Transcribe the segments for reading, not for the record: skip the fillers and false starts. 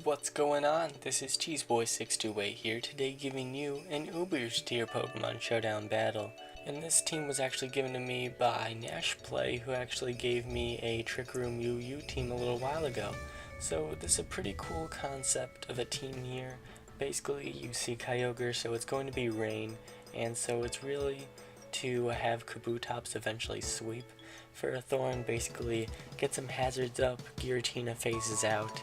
what's going on? This is CheeseBoy628 here today giving you an Uber's tier Pokemon Showdown battle. And this team was actually given to me by GnashPlay, who actually gave me a Trick Room UU team a little while ago. So this is a pretty cool concept of a team here. Basically you see Kyogre, so it's going to be rain, and so it's really to have Kabutops eventually sweep. Ferrothorn basically gets some hazards up, Giratina phases out,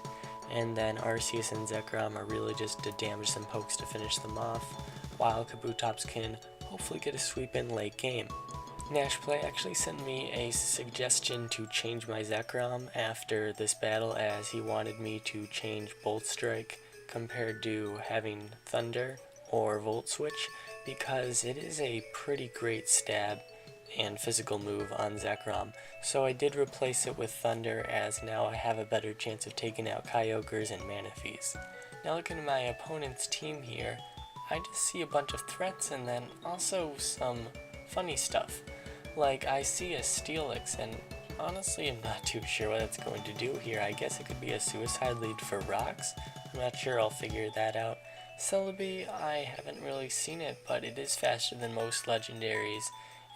and then Arceus and Zekrom are really just to damage some pokes to finish them off, while Kabutops can hopefully get a sweep in late game. GnashPlay actually sent me a suggestion to change my Zekrom after this battle, as he wanted me to change Bolt Strike compared to having Thunder or Volt Switch, because it is a pretty great stab and physical move on Zekrom. So I did replace it with Thunder, as now I have a better chance of taking out Kyogres and Manaphy's. Now looking at my opponent's team here, I just see a bunch of threats and then also some funny stuff. Like I see a Steelix, and honestly I'm not too sure what it's going to do here. I guess it could be a suicide lead for rocks. I'm not sure, I'll figure that out. Celebi, I haven't really seen it, but it is faster than most legendaries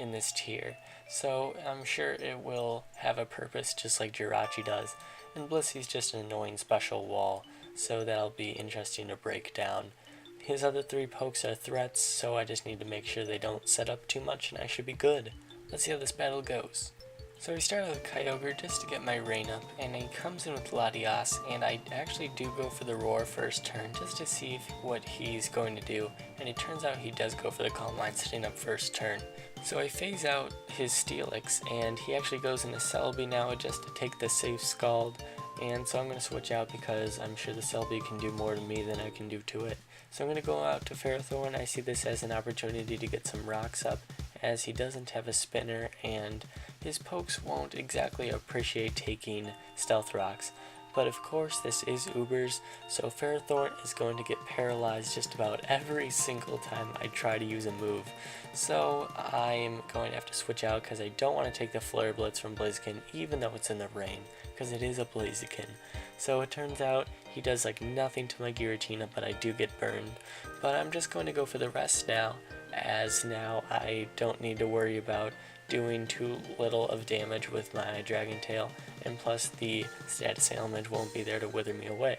in this tier, so I'm sure it will have a purpose just like Jirachi does. And Blissey's just an annoying special wall, so that'll be interesting to break down. His other three pokes are threats, so I just need to make sure they don't set up too much and I should be good. Let's see how this battle goes. So we start with Kyogre just to get my rain up, and he comes in with Latias, and I actually do go for the Roar first turn just to see what he's going to do, and it turns out he does go for the Calm Mind setting up first turn. So I phase out his Steelix, and he actually goes into Celebi now just to take the safe Scald, and so I'm going to switch out because I'm sure the Celebi can do more to me than I can do to it. So I'm going to go out to Ferrothorn. I see this as an opportunity to get some rocks up, as he doesn't have a spinner and his pokes won't exactly appreciate taking stealth rocks. But of course this is Uber's, so Ferrothorn is going to get paralyzed just about every single time I try to use a move. So I'm going to have to switch out because I don't want to take the Flare Blitz from Blaziken even though it's in the rain, because it is a Blaziken. So it turns out he does like nothing to my Giratina, but I do get burned. But I'm just going to go for the rest now, as now I don't need to worry about doing too little of damage with my Dragon Tail, and plus the status ailment won't be there to wither me away.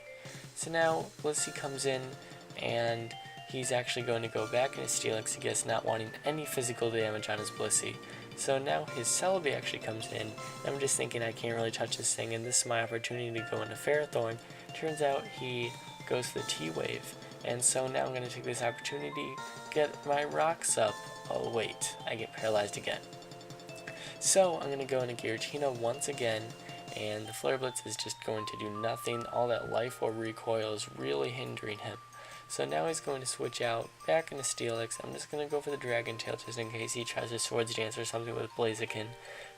So now Blissey comes in, and he's actually going to go back in his Steelix, I guess, not wanting any physical damage on his Blissey. So now his Celebi actually comes in, and I'm just thinking I can't really touch this thing, and this is my opportunity to go into Ferrothorn. Turns out he goes for the T-Wave, and so now I'm going to take this opportunity, get my rocks up. Oh wait, I get paralyzed again. So I'm going to go into Giratina once again, and the Flare Blitz is just going to do nothing. All that life or recoil is really hindering him. So now he's going to switch out back into Steelix. I'm just going to go for the Dragon Tail just in case he tries to Swords Dance or something with Blaziken.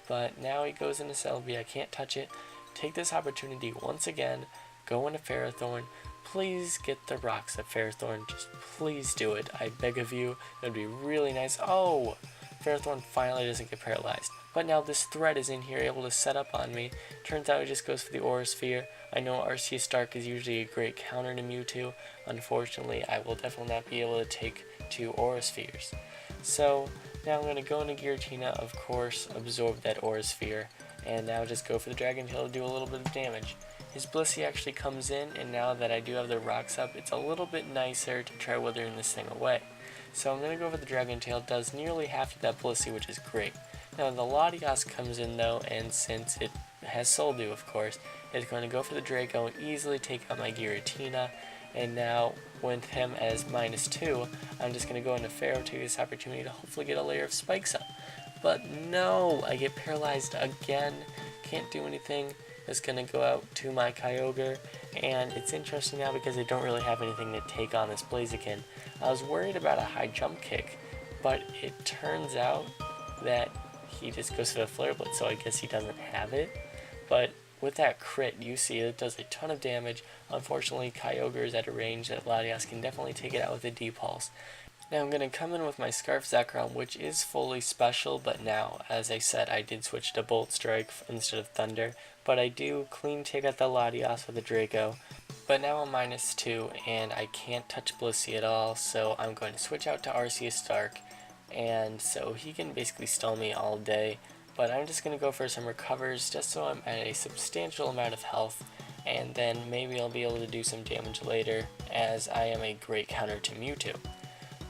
But now he goes into Celebi, I can't touch it. Take this opportunity once again, go into Ferrothorn. Please get the rocks at Ferrothorn, just please do it. I beg of you, it would be really nice. Oh! Ferrothorn finally doesn't get paralyzed. But now this threat is in here able to set up on me. Turns out he just goes for the Aura Sphere. I know Arceus Dark is usually a great counter to Mewtwo. Unfortunately, I will definitely not be able to take 2 Aura Spheres. So now I'm going to go into Giratina, of course, absorb that Aura Sphere, and now just go for the Dragon Tail to do a little bit of damage. His Blissey actually comes in, and now that I do have the rocks up, it's a little bit nicer to try withering this thing away. So I'm going to go for the Dragon Tail, does nearly half of that Blissey, which is great. Now the Latias comes in though, and since it has Soul Dew, of course, it's going to go for the Draco and easily take out my Giratina. And now with him as -2, I'm just going to go into Pharaoh, take this opportunity to hopefully get a layer of spikes up. But no, I get paralyzed again, can't do anything. It's going to go out to my Kyogre, and it's interesting now because I don't really have anything to take on this Blaziken. I was worried about a high jump kick, but it turns out that he just goes for the Flare Blitz, so I guess he doesn't have it. But with that crit, you see it does a ton of damage. Unfortunately, Kyogre is at a range that Latias can definitely take it out with a D-Pulse. Now I'm going to come in with my Scarf Zekrom, which is fully special, but now, as I said, I did switch to Bolt Strike instead of Thunder. But I do clean take out the Latias with a Draco. But now I'm -2 and I can't touch Blissey at all, so I'm going to switch out to Arceus Stark, and so he can basically stall me all day. But I'm just going to go for some recovers just so I'm at a substantial amount of health, and then maybe I'll be able to do some damage later, as I am a great counter to Mewtwo.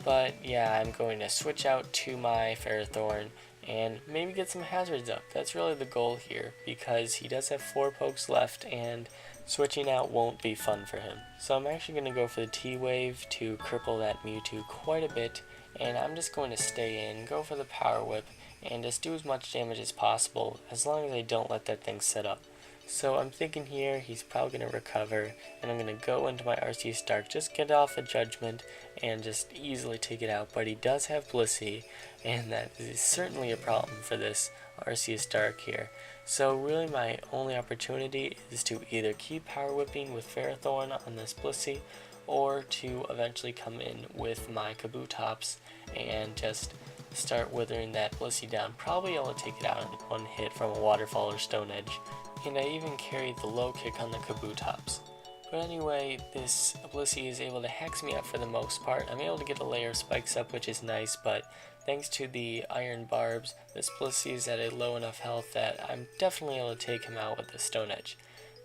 But yeah, I'm going to switch out to my Ferrothorn and maybe get some hazards up. That's really the goal here, because he does have 4 pokes left and switching out won't be fun for him. So I'm actually going to go for the T-Wave to cripple that Mewtwo quite a bit, and I'm just going to stay in, go for the Power Whip, and just do as much damage as possible, as long as I don't let that thing set up. So I'm thinking here he's probably going to recover, and I'm going to go into my Arceus Dark, just get off a Judgment, and just easily take it out. But he does have Blissey, and that is certainly a problem for this Arceus Dark here. So really my only opportunity is to either keep Power Whipping with Ferrothorn on this Blissey, or to eventually come in with my Kabutops and just start withering that Blissey down. Probably able to take it out in one hit from a Waterfall or Stone Edge. And I even carried the low kick on the Kabutops. But anyway, this Blissey is able to hex me up for the most part. I'm able to get a layer of spikes up, which is nice, but thanks to the iron barbs, this Blissey is at a low enough health that I'm definitely able to take him out with the Stone Edge.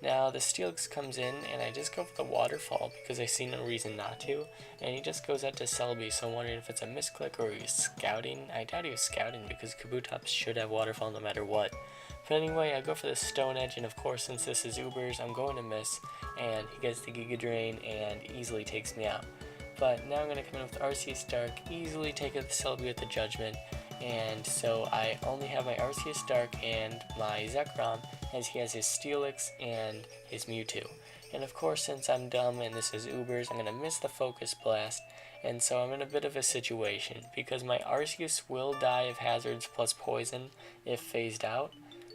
Now the Steelix comes in, and I just go for the Waterfall because I see no reason not to, and he just goes out to Celebi, so I'm wondering if it's a misclick or he's scouting. I doubt he was scouting because Kabutops should have Waterfall no matter what. But anyway, I go for the Stone Edge, and of course, since this is Ubers, I'm going to miss, and he gets the Giga Drain and easily takes me out. But now I'm going to come in with Arceus Dark, easily take out the Celebi with the Judgment, and so I only have my Arceus Dark and my Zekrom, as he has his Steelix and his Mewtwo. And of course, since I'm dumb and this is Ubers, I'm going to miss the Focus Blast, and so I'm in a bit of a situation, because my Arceus will die of Hazards plus Poison if phased out,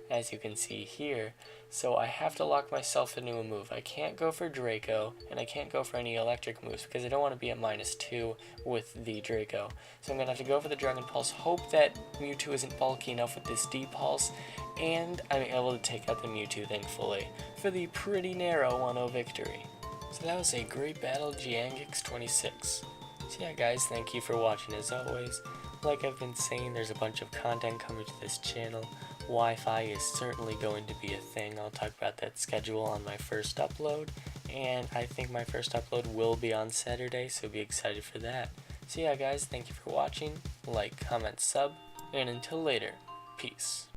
as you can see here, so I have to lock myself into a move. I can't go for Draco, and I can't go for any electric moves because I don't want to be at -2 with the Draco. So I'm going to have to go for the Dragon Pulse, hope that Mewtwo isn't bulky enough with this D-Pulse, and I'm able to take out the Mewtwo, thankfully, for the pretty narrow 1-0 victory. So that was a great battle, giangix26. So yeah guys, thank you for watching as always. Like I've been saying, there's a bunch of content coming to this channel. Wi-Fi is certainly going to be a thing. I'll talk about that schedule on my first upload, and I think my first upload will be on Saturday, so be excited for that. So yeah guys, thank you for watching, like, comment, sub, and until later, peace.